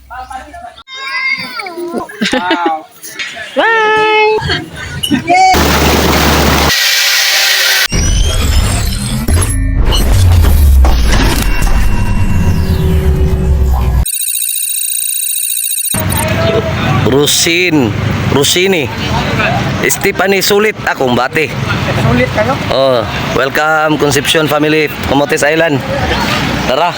Wow. Bye! Rusini. Stephanie Sulit akong bati. Sulit kayo? Oh, welcome Concepcion family, Camotes Island. Tara.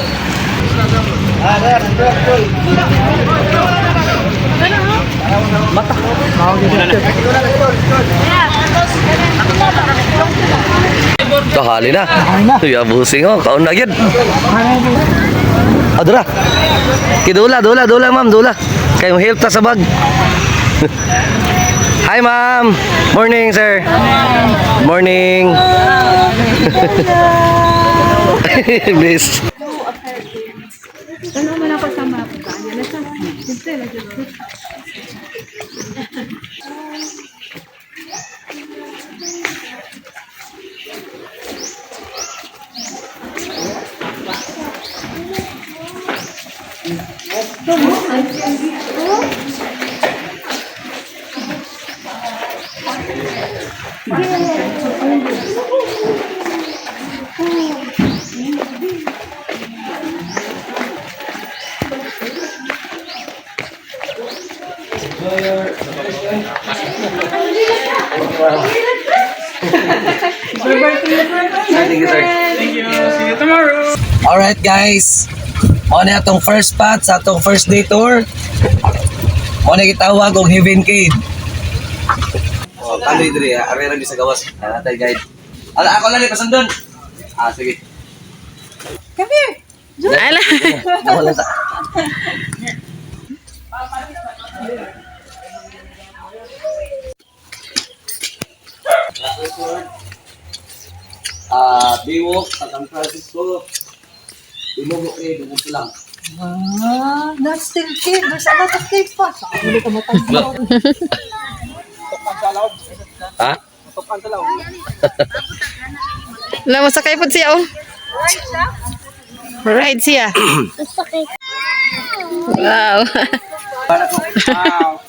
Mata. Mau gitu. Kahali na. Ya busing oh, kaon na gyud. Adra. Kidula, ma'am, dula. Kay mo help ta sa bag. Hi, ma'am. Morning, sir. Morning. Miss. Ano man ako sa mapa? Ano sa? Thank you, sir. Thank you. See you tomorrow. Alright, guys. Mo na atong first spot sa atong first day tour. Mo na gitawag og Heaven Cave. Oh, kaloy diri, ari ra sa gawas. Natay guide. Ala ako lang pasundon. Ah, sige. Come here! Ala! Wala sa. Biwok sa San Francisco. Biwok dito lang. Ah, that's still cake. There's a lot of cake pa. Hindi ka matanggal. Ha? Alam mo, sakay po siya, oh. Ride siya. Wow. Wow.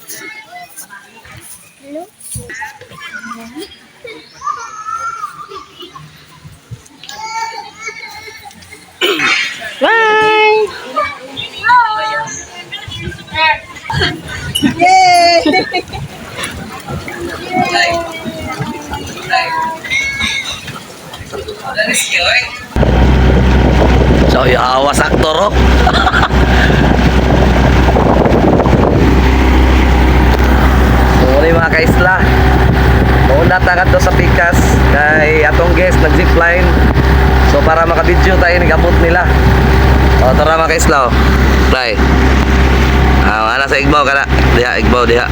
Bye! So, yawas aktor, oh. Muli mga kaisla. Mauna takat to sa Pikas kay atong guest nag-zipline. So para makabidyo tayo nag-abot nila. O tara mga kaisla, oh. Fly. Ana sa Igbaw kana. Diha, Igbaw diha.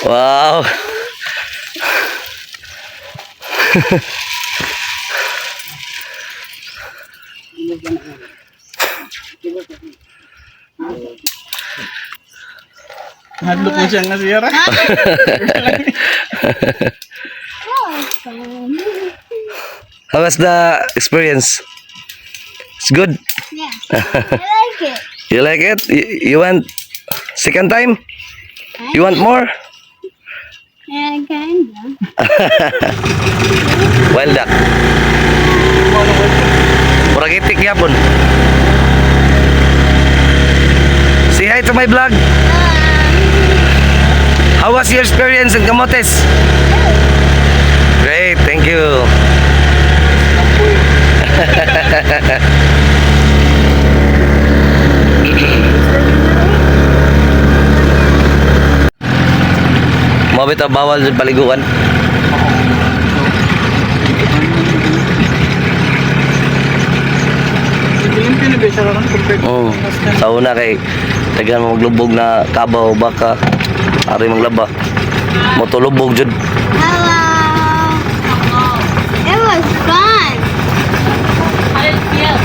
Wow. Hadlok mo siya nga siya. How was the experience? It's good. Yeah, I like it. You like it? You want second time? You want more? Yeah, kinda. Well duck. Murag itik yapon. Say hi to my vlog. How was your experience in Camotes? Great, thank you. Mabit bawal sa paliguan. Ano ba siya ron? Sa una kay daghan mo maglubog na kabaw baka ari maglaba. Motulubog jud. Hello. It was fun. How did it feel?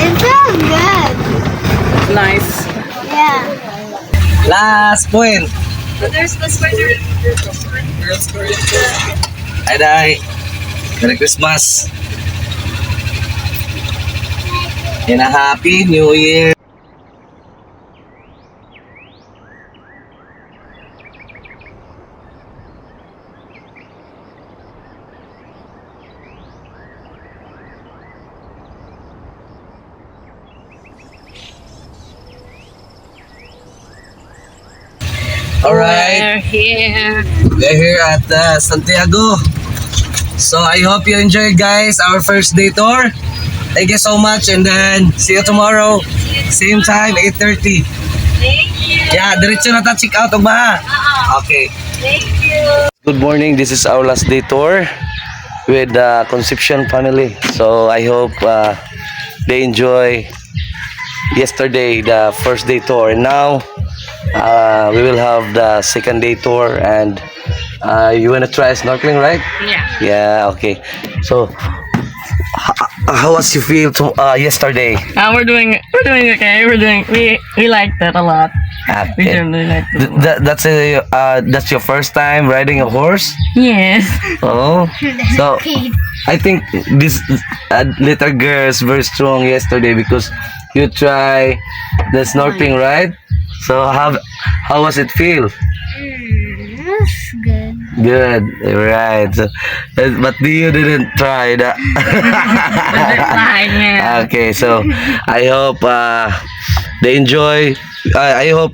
It felt good. Nice. Yeah. Last point. There's the spider. Hi, Day. Merry Christmas. And a Happy New Year. Alright. We're here at Santiago. So I hope you enjoyed, guys, our first day tour. Thank you so much, and then see you tomorrow. Same time, 8:30. Yeah, diretso na ta check out og ba? Okay. Good morning. This is our last day tour with the Concepcion family. So I hope they enjoy yesterday the first day tour, and now we will have the second day tour. And you wanna try snorkeling, right? Yeah. Okay. So how was you feel yesterday? We're doing okay. We liked it a lot. We Okay. really liked it. That's your first time riding a horse? Yes. Oh, so I think this little girl is very strong yesterday because you try the snorkeling, right? So how was it feel? That's good. Good, right. So, but you didn't try that. Okay, so I hope they enjoy. I hope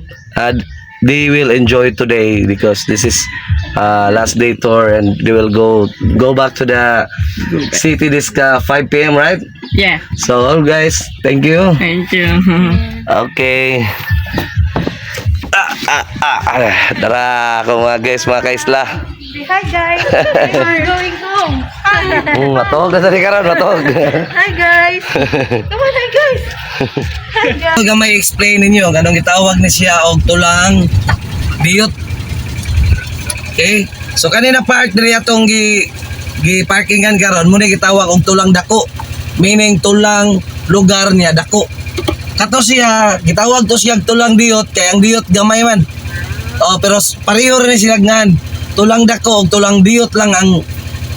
they will enjoy today because this is last day tour, and they will go back to the city this 5 p.m. right? Yeah. So all guys, thank you. Thank you. Okay. Tara ako mga guys, mga kaisla. Hi guys. We're going home. Matog na tadi karon, matog. Hi guys. Come on, hi guys. Hi guys. Huwag may explain ninyo ganong gitawag ni siya og tulang biyot. Okay? So kanina park diri atong gi parkingan karon mo ni gitawag og tulang dako. Meaning tulang lugar niya dako. Kato siya, gitawag to siya tulang biyot kay ang biyot gamay man. Oh, pero pareho rin sila ngan. Tulang dako ug tulang biyot lang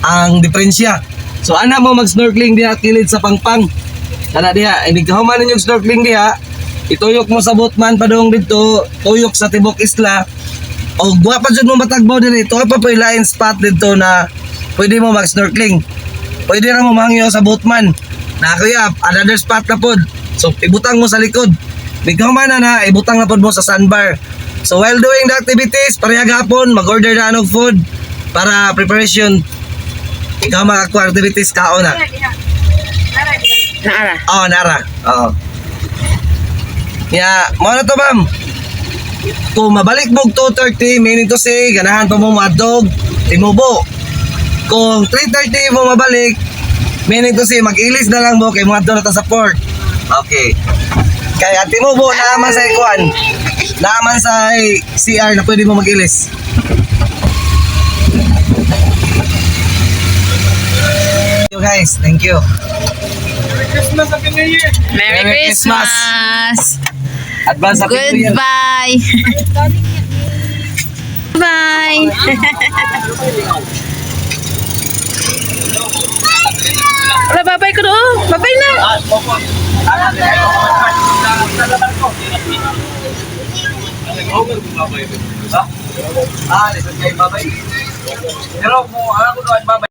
ang diferensya. So ana mo mag-snorkeling diha kilid sa pangpang. Kana diha, hindi kahuman ninyo snorkeling diha. Ituyok mo sa boatman padung dito, tuyok sa tibok isla. O duha pa jud mo matagbaw diri, tuwa pa lain spot dito na pwede mo mag-snorkeling. Pwede ra mo mangyo sa boatman. Na kuya, another spot na pod. So ibutang mo sa likod. Bigkaw man na ibutang na pod mo sa sandbar. So while doing the activities, parehag hapon mag-order na og food para preparation. Ikaw makakuha activities kao na. Nara. Oh, nara. Oo. Yeah, mo na to ma'am. Kung mabalik mo 2:30, meaning to say, ganahan pa mo madog, timubo. Kung 3:30 mo mabalik, meaning to say, mag-ilis na lang mo kay mga doon na sa port. Okay. Kaya timubo naman sa ikuan. Naman sa CR na pwede mo mag-ilis. Thank you guys. Thank you. Christmas, Happy New Year. Merry Christmas. Advance Happy New Year. Goodbye. Bye. Wala, babay ko doon. Babay na. Listen kay babay. Pero kung ako doon babay.